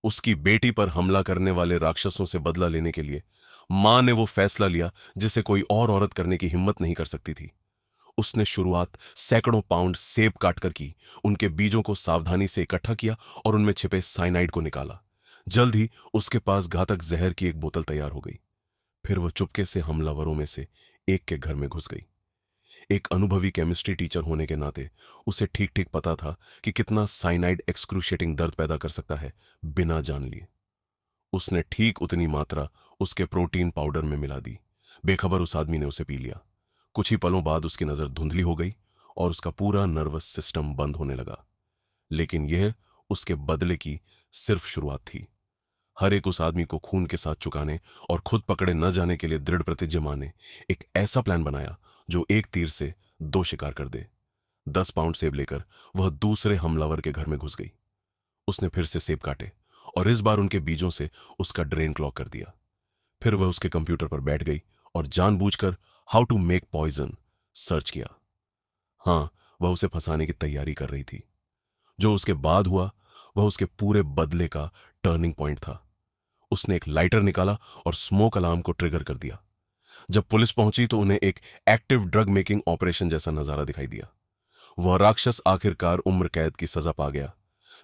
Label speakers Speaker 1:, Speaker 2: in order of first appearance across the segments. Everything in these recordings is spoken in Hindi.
Speaker 1: उसकी बेटी पर हमला करने वाले राक्षसों से बदला लेने के लिए मां ने वो फैसला लिया जिसे कोई और औरत करने की हिम्मत नहीं कर सकती थी। उसने शुरुआत सैकड़ों पाउंड सेब काटकर की, उनके बीजों को सावधानी से इकट्ठा किया और उनमें छिपे साइनाइड को निकाला। जल्द ही उसके पास घातक जहर की एक बोतल तैयार हो गई। फिर वह चुपके से हमलावरों में से एक के घर में घुस गई। एक अनुभवी केमिस्ट्री टीचर होने के नाते उसे ठीक ठीक पता था कि कितना साइनाइड एक्सक्रूशिएटिंग दर्द पैदा कर सकता है बिना जान लिए। उसने ठीक उतनी मात्रा उसके प्रोटीन पाउडर में मिला दी। बेखबर उस आदमी ने उसे पी लिया। कुछ ही पलों बाद उसकी नजर धुंधली हो गई और उसका पूरा नर्वस सिस्टम बंद होने लगा। लेकिन यह उसके बदले की सिर्फ शुरुआत थी। हर एक उस आदमी को खून के साथ चुकाने और खुद पकड़े न जाने के लिए दृढ़ प्रतिज्ञ मां ने एक ऐसा प्लान बनाया जो एक तीर से दो शिकार कर दे। 10 पाउंड सेब लेकर वह दूसरे हमलावर के घर में घुस गई। उसने फिर से सेब काटे और इस बार उनके बीजों से उसका ड्रेन क्लॉग कर दिया। फिर वह उसके कंप्यूटर पर बैठ गई और जानबूझकर how to make poison search किया। हां, वह उसे फंसाने की तैयारी कर रही थी। जो उसके बाद हुआ वह उसके पूरे बदले का टर्निंग पॉइंट था। उसने एक लाइटर निकाला और स्मोक अलार्म को ट्रिगर कर दिया। जब पुलिस पहुंची तो उन्हें एक एक्टिव ड्रग मेकिंग ऑपरेशन जैसा नजारा दिखाई दिया। वह राक्षस आखिरकार उम्र कैद की सजा पा गया।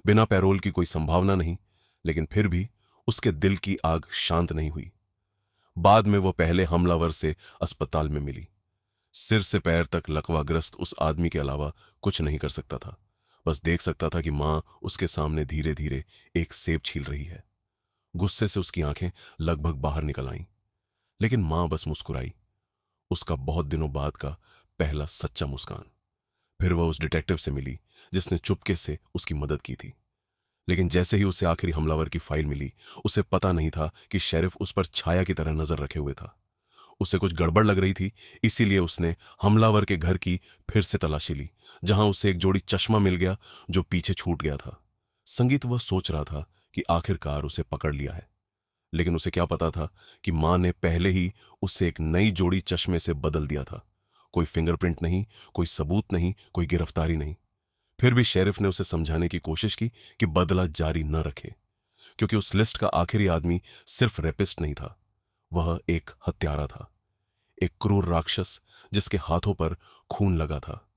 Speaker 1: बिना पैरोल की कोई संभावना नहीं, लेकिन फिर भी उसके दिल की आग शांत नहीं हुई। बाद में वह पहले हमलावर से अस्पताल में मिली। सिर से पैर तक लकवाग्रस्त उस आदमी के अलावा कुछ नहीं कर सकता था। बस देख सकता था कि मां उसके सामने धीरे धीरे एक सेब छील रही है। गुस्से से उसकी आंखें लगभग बाहर निकल आईं, लेकिन मां बस मुस्कुराई। उसका बहुत दिनों बाद का पहला सच्चा मुस्कान। फिर वह उस डिटेक्टिव से मिली जिसने चुपके से उसकी मदद की थी। लेकिन जैसे ही उसे आखिरी हमलावर की फाइल मिली, उसे पता नहीं था कि शेरिफ उस पर छाया की तरह नजर रखे हुए था। उसे कुछ गड़बड़ लग रही थी, इसीलिए उसने हमलावर के घर की फिर से तलाशी ली, जहां उसे एक जोड़ी चश्मा मिल गया जो पीछे छूट गया था। संगीत वह सोच रहा था कि आखिरकार उसे पकड़ लिया है, लेकिन उसे क्या पता था कि मां ने पहले ही उसे एक नई जोड़ी चश्मे से बदल दिया था। कोई फिंगरप्रिंट नहीं, कोई सबूत नहीं, कोई गिरफ्तारी नहीं। फिर भी शेरिफ ने उसे समझाने की कोशिश की कि बदला जारी न रखे, क्योंकि उस लिस्ट का आखिरी आदमी सिर्फ रेपिस्ट नहीं था, वह एक हत्यारा था। एक क्रूर राक्षस जिसके हाथों पर खून लगा था।